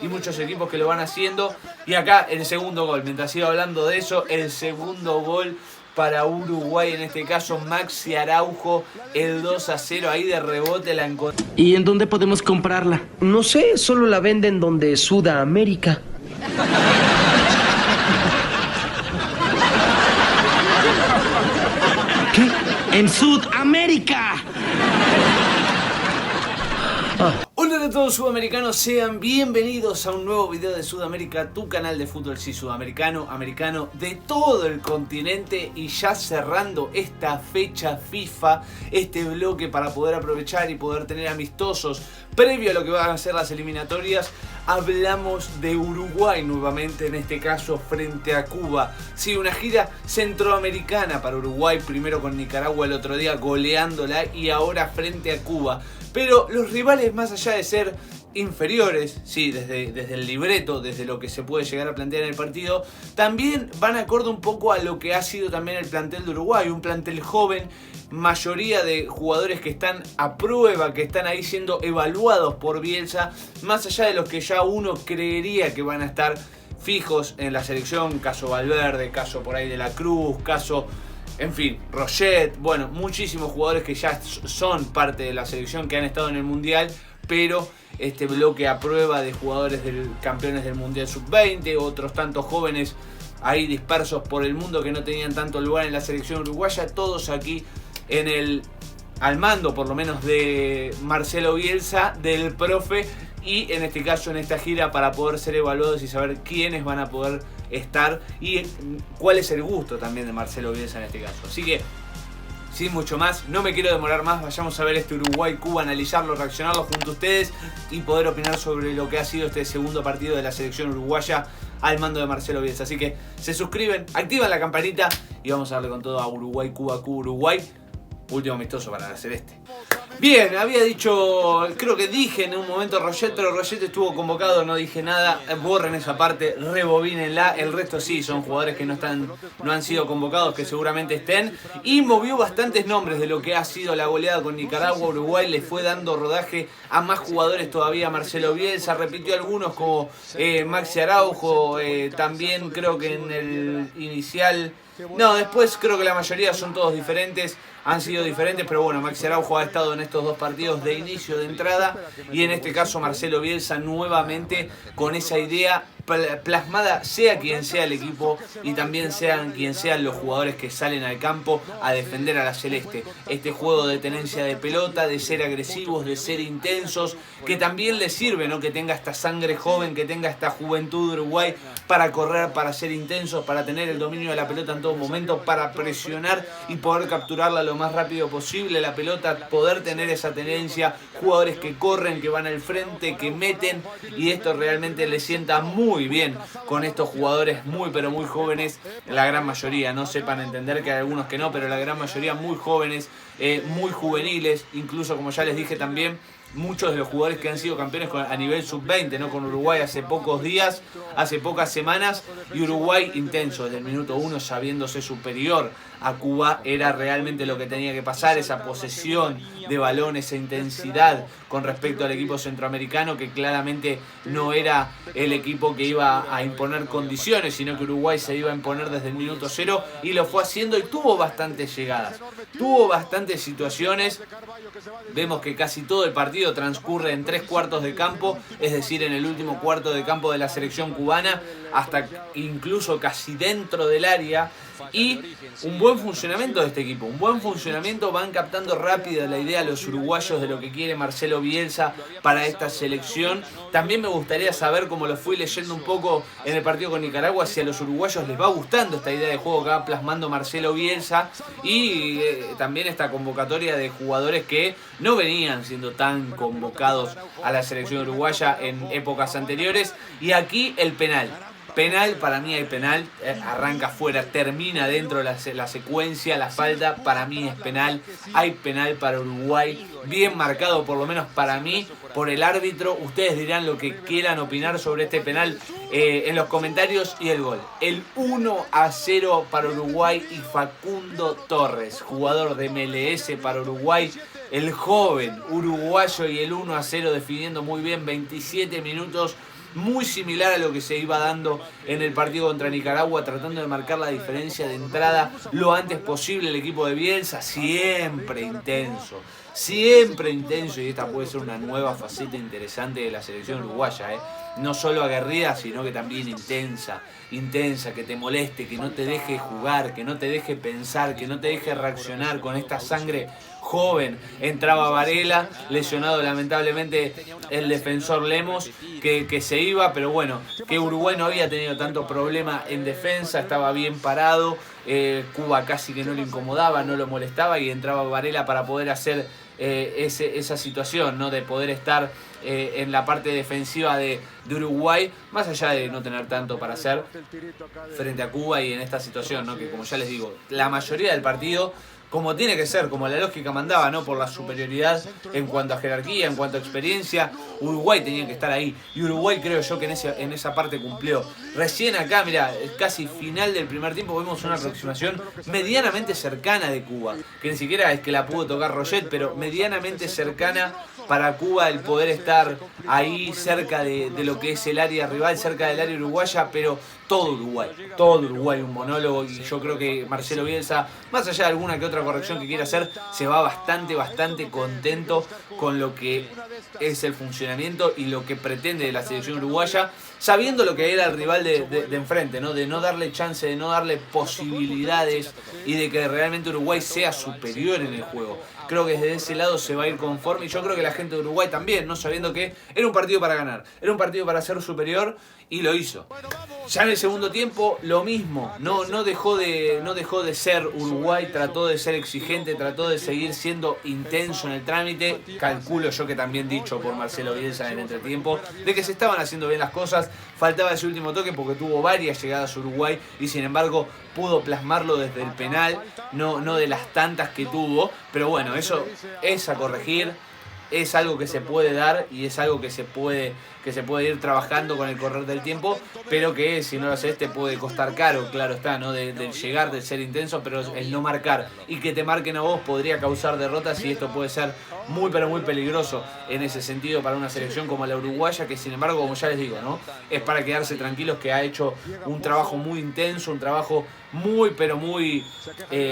y muchos equipos que lo van haciendo. Y acá el segundo gol, mientras sigo hablando de eso, el segundo gol para Uruguay, en este caso Maxi Araujo, el 2-0 ahí de rebote la encontró. ¿Y en dónde podemos comprarla? No sé, solo la venden donde Sudamérica. ¿Qué? ¡En Sudamérica! Hola a todos sudamericanos, sean bienvenidos a un nuevo video de Sudamérica, tu canal de fútbol sí sudamericano, americano de todo el continente. Y ya cerrando esta fecha FIFA, este bloque para poder aprovechar y poder tener amistosos previo a lo que van a ser las eliminatorias, hablamos de Uruguay nuevamente, en este caso frente a Cuba. Sí, una gira centroamericana para Uruguay, primero con Nicaragua el otro día goleándola y ahora frente a Cuba. Pero los rivales, más allá de ser inferiores, sí, desde el libreto, desde lo que se puede llegar a plantear en el partido, también van acorde un poco a lo que ha sido también el plantel de Uruguay, un plantel joven, mayoría de jugadores que están a prueba, que están ahí siendo evaluados por Bielsa, más allá de los que ya uno creería que van a estar fijos en la selección, caso Valverde, caso por ahí de la Cruz, caso... En fin, Roget, bueno, muchísimos jugadores que ya son parte de la selección, que han estado en el Mundial, pero este bloque a prueba de jugadores campeones del Mundial Sub-20, otros tantos jóvenes ahí dispersos por el mundo que no tenían tanto lugar en la selección uruguaya, todos aquí al mando por lo menos de Marcelo Bielsa, del profe, y en este caso en esta gira para poder ser evaluados y saber quiénes van a poder estar y cuál es el gusto también de Marcelo Bielsa en este caso. Así que sin mucho más, no me quiero demorar más, vayamos a ver este Uruguay-Cuba, analizarlo, reaccionarlo junto a ustedes y poder opinar sobre lo que ha sido este segundo partido de la selección uruguaya al mando de Marcelo Bielsa. Así que se suscriben, activan la campanita y vamos a darle con todo a Uruguay-Cuba, Cuba-Uruguay. Último amistoso para la Celeste. Bien, había dicho, creo que dije en un momento Roget, pero Roget estuvo convocado, no dije nada. Borren esa parte, rebobínenla. El resto sí, son jugadores que no han sido convocados, que seguramente estén. Y movió bastantes nombres de lo que ha sido la goleada con Nicaragua. Uruguay le fue dando rodaje a más jugadores todavía. Marcelo Bielsa repitió algunos como Maxi Araujo, también creo que en el inicial... No, después creo que la mayoría son todos diferentes, han sido diferentes, pero bueno, Maxi Araujo ha estado en estos dos partidos de inicio, de entrada, y en este caso Marcelo Bielsa nuevamente con esa idea plasmada, sea quien sea el equipo y también sean quien sean los jugadores que salen al campo a defender a la Celeste. Este juego de tenencia de pelota, de ser agresivos, de ser intensos, que también le sirve, ¿no? Que tenga esta sangre joven, que tenga esta juventud de Uruguay para correr, para ser intensos, para tener el dominio de la pelota en todo momento, para presionar y poder capturarla lo más rápido posible, la pelota, poder tener esa tenencia, jugadores que corren, que van al frente, que meten, y esto realmente le sienta muy bien con estos jugadores muy pero muy jóvenes, la gran mayoría, no sepan entender que hay algunos que no, pero la gran mayoría muy jóvenes, muy juveniles, incluso como ya les dije también, muchos de los jugadores que han sido campeones a nivel sub-20, ¿no? Con Uruguay hace pocos días, hace pocas semanas, y Uruguay intenso desde el minuto 1, sabiéndose superior a Cuba. Era realmente lo que tenía que pasar, esa posesión de balón, esa intensidad con respecto al equipo centroamericano, que claramente no era el equipo que iba a imponer condiciones, sino que Uruguay se iba a imponer desde el minuto 0 y lo fue haciendo, y tuvo bastantes llegadas, tuvo bastantes situaciones. Vemos que casi todo el partido transcurre en 3/4 de campo, es decir, en el último cuarto de campo de la selección cubana, hasta incluso casi dentro del área, y un buen funcionamiento de este equipo, un buen funcionamiento, van captando rápido la idea los uruguayos de lo que quiere Marcelo Bielsa para esta selección. También me gustaría saber, como lo fui leyendo un poco en el partido con Nicaragua, si a los uruguayos les va gustando esta idea de juego que va plasmando Marcelo Bielsa, y también esta convocatoria de jugadores que no venían siendo tan convocados a la selección uruguaya en épocas anteriores. Y aquí el penal, para mí hay penal, arranca afuera, termina dentro de la secuencia, la falta, para mí es penal, hay penal para Uruguay, bien marcado por lo menos para mí, por el árbitro. Ustedes dirán lo que quieran opinar sobre este penal en los comentarios. Y el gol, el 1-0 para Uruguay, y Facundo Torres, jugador de MLS para Uruguay, el joven uruguayo, y el 1-0 definiendo muy bien, 27 minutos muy similar a lo que se iba dando en el partido contra Nicaragua, tratando de marcar la diferencia de entrada lo antes posible. El equipo de Bielsa siempre intenso, y esta puede ser una nueva faceta interesante de la selección uruguaya, no solo aguerrida, sino que también intensa, que te moleste, que no te deje jugar, que no te deje pensar, que no te deje reaccionar con esta sangre joven. Entraba Varela, lesionado lamentablemente el defensor Lemos, que se iba, pero bueno, que Uruguay no había tenido tanto problema en defensa, estaba bien parado, Cuba casi que no lo incomodaba, no lo molestaba, y entraba Varela para poder hacer esa situación, ¿no? De poder estar en la parte defensiva de Uruguay, más allá de no tener tanto para hacer frente a Cuba y en esta situación, ¿no? Que como ya les digo, la mayoría del partido, como tiene que ser, como la lógica mandaba, ¿no? Por la superioridad en cuanto a jerarquía, en cuanto a experiencia, Uruguay tenía que estar ahí. Y Uruguay creo yo que en esa parte cumplió. Recién acá, mira, casi final del primer tiempo, vemos una aproximación medianamente cercana de Cuba. Que ni siquiera es que la pudo tocar Roget, pero medianamente cercana para Cuba el poder estar ahí cerca de lo que es el área rival, cerca del área uruguaya, pero todo Uruguay un monólogo, y yo creo que Marcelo Bielsa, más allá de alguna que otra corrección que quiera hacer, se va bastante contento con lo que es el funcionamiento y lo que pretende la selección uruguaya, sabiendo lo que era el rival de enfrente, ¿no? De no darle chance, de no darle posibilidades y de que realmente Uruguay sea superior en el juego. Creo que desde ese lado se va a ir conforme, y yo creo que la gente de Uruguay también, ¿no? Sabiendo que era un partido para ganar, era un partido para ser superior, y lo hizo. Ya en el segundo tiempo lo mismo, no dejó de ser Uruguay, trató de ser exigente, trató de seguir siendo intenso en el trámite. Calculo yo que también dicho por Marcelo Bielsa en el entretiempo, de que se estaban haciendo bien las cosas, faltaba ese último toque porque tuvo varias llegadas a Uruguay y sin embargo pudo plasmarlo desde el penal, no de las tantas que tuvo, pero bueno, eso es a corregir. Es algo que se puede dar y es algo que se puede ir trabajando con el correr del tiempo, pero que si no lo haces te puede costar caro, claro está, ¿no? Del llegar, del ser intenso, pero el no marcar y que te marquen a vos podría causar derrotas, y esto puede ser muy pero muy peligroso en ese sentido para una selección como la uruguaya, que sin embargo, como ya les digo, ¿no? Es para quedarse tranquilos, que ha hecho un trabajo muy intenso, un trabajo muy pero muy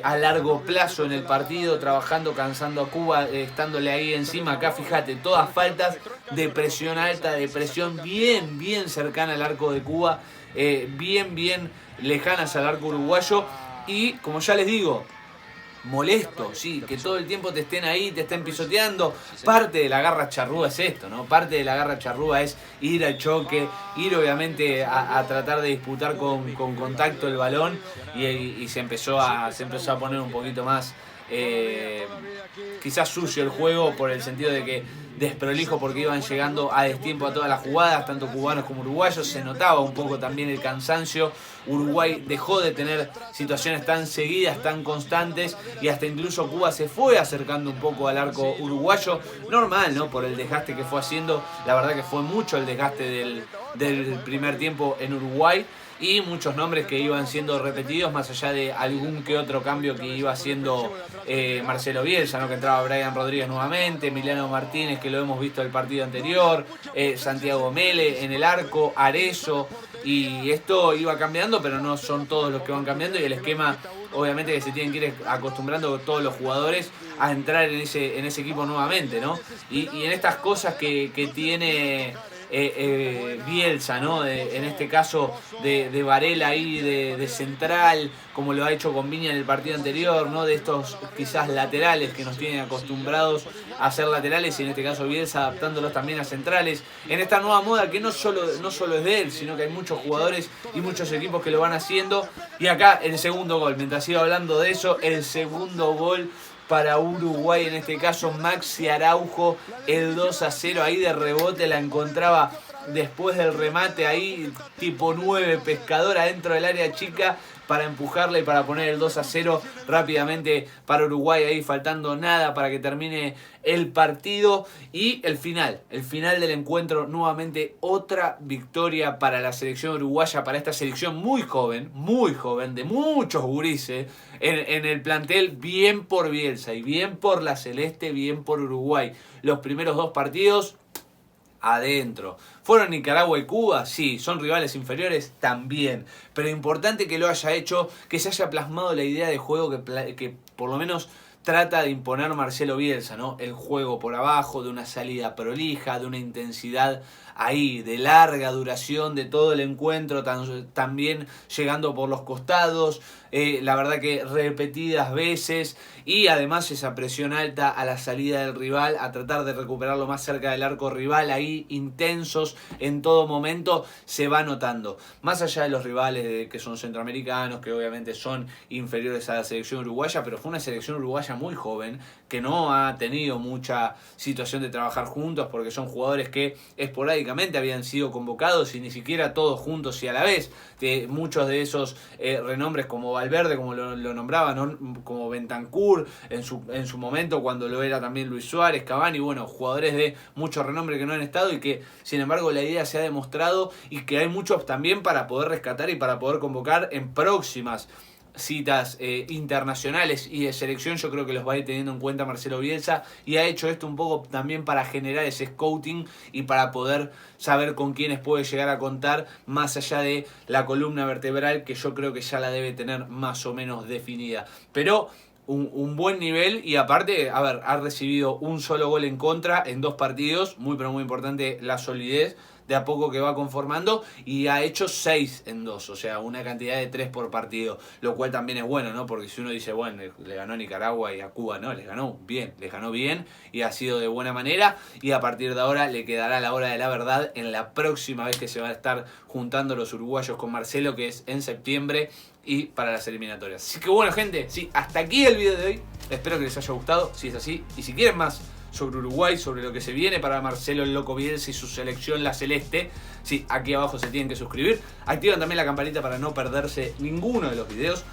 a largo plazo en el partido, trabajando, cansando a Cuba, estándole ahí encima. Acá fíjate, todas faltas de presión alta, de presión bien cercana al arco de Cuba, bien lejanas al arco uruguayo, y como ya les digo, molesto, sí, que todo el tiempo te estén ahí, te estén pisoteando. Parte de la garra charrúa es esto, ¿no? Parte de la garra charrúa es ir al choque, ir obviamente a tratar de disputar con contacto el balón, y se empezó a poner un poquito más quizás sucio el juego, por el sentido de que desprolijo, porque iban llegando a destiempo a todas las jugadas, tanto cubanos como uruguayos. Se notaba un poco también el cansancio. Uruguay dejó de tener situaciones tan seguidas, tan constantes, y hasta incluso Cuba se fue acercando un poco al arco uruguayo. Normal, ¿no? Por el desgaste que fue haciendo. La verdad que fue mucho el desgaste del primer tiempo en Uruguay, y muchos nombres que iban siendo repetidos, más allá de algún que otro cambio que iba haciendo Marcelo Bielsa, ¿no? Que entraba Brian Rodríguez nuevamente, Emiliano Martínez, que lo hemos visto el partido anterior, Santiago Mele en el arco, Arezzo, y esto iba cambiando, pero no son todos los que van cambiando, y el esquema obviamente que se tienen que ir acostumbrando todos los jugadores a entrar en ese equipo nuevamente, ¿no? Y en estas cosas que tiene Bielsa, ¿no? En este caso de Varela ahí de central, como lo ha hecho con Viña en el partido anterior, ¿no? De estos quizás laterales que nos tienen acostumbrados a ser laterales, y en este caso Bielsa adaptándolos también a centrales, en esta nueva moda que no solo es de él, sino que hay muchos jugadores y muchos equipos que lo van haciendo. Y acá el segundo gol, mientras iba hablando de eso, el segundo gol para Uruguay, en este caso Maxi Araujo, el 2-0, ahí de rebote la encontraba después del remate, ahí tipo 9, Pescador adentro del área chica para empujarla y para poner el 2-0 rápidamente para Uruguay, ahí faltando nada para que termine el partido. Y el final del encuentro, nuevamente otra victoria para la selección uruguaya, para esta selección muy joven, de muchos gurises en el plantel. Bien por Bielsa y bien por la Celeste, bien por Uruguay. Los primeros dos partidos adentro. ¿Fueron Nicaragua y Cuba? Sí. ¿Son rivales inferiores? También. Pero importante que lo haya hecho, que se haya plasmado la idea de juego que por lo menos trata de imponer Marcelo Bielsa, ¿no? El juego por abajo, de una salida prolija, de una intensidad ahí, de larga duración de todo el encuentro, también llegando por los costados, la verdad que repetidas veces, y además esa presión alta a la salida del rival, a tratar de recuperarlo más cerca del arco rival, ahí intensos en todo momento, se va notando. Más allá de los rivales que son centroamericanos, que obviamente son inferiores a la selección uruguaya, pero fue una selección uruguaya muy joven, que no ha tenido mucha situación de trabajar juntos, porque son jugadores que esporádicamente habían sido convocados y ni siquiera todos juntos y a la vez. Muchos de esos renombres como Valverde, como lo nombraban, ¿no? Como Bentancur en su momento, cuando lo era también Luis Suárez, Cavani, bueno, jugadores de mucho renombre que no han estado y que sin embargo la idea se ha demostrado y que hay muchos también para poder rescatar y para poder convocar en próximas citas internacionales y de selección. Yo creo que los va a ir teniendo en cuenta Marcelo Bielsa, y ha hecho esto un poco también para generar ese scouting y para poder saber con quiénes puede llegar a contar, más allá de la columna vertebral, que yo creo que ya la debe tener más o menos definida. Pero un buen nivel, y aparte, a ver, ha recibido un solo gol en contra en 2 partidos, muy pero muy importante la solidez de a poco que va conformando, y ha hecho 6 en 2, o sea, una cantidad de 3 por partido, lo cual también es bueno, ¿no? Porque si uno dice, bueno, le ganó a Nicaragua y a Cuba, no, les ganó bien y ha sido de buena manera, y a partir de ahora le quedará la hora de la verdad en la próxima vez que se van a estar juntando los uruguayos con Marcelo, que es en septiembre, y para las eliminatorias. Así que bueno, gente, sí, hasta aquí el video de hoy, espero que les haya gustado, si es así, y si quieren más sobre Uruguay, sobre lo que se viene para Marcelo el Loco Bielsa y su selección la celeste, sí, aquí abajo se tienen que suscribir, activan también la campanita para no perderse ninguno de los videos,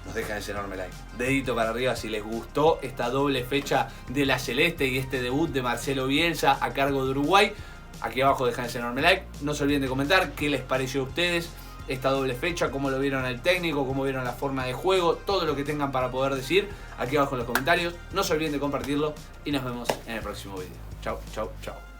nos dejan ese enorme like, dedito para arriba si les gustó esta doble fecha de la celeste y este debut de Marcelo Bielsa a cargo de Uruguay. Aquí abajo dejan ese enorme like, no se olviden de comentar qué les pareció a ustedes esta doble fecha, cómo lo vieron al técnico, cómo vieron la forma de juego, todo lo que tengan para poder decir aquí abajo en los comentarios. No se olviden de compartirlo y nos vemos en el próximo video. Chau, chau, chau.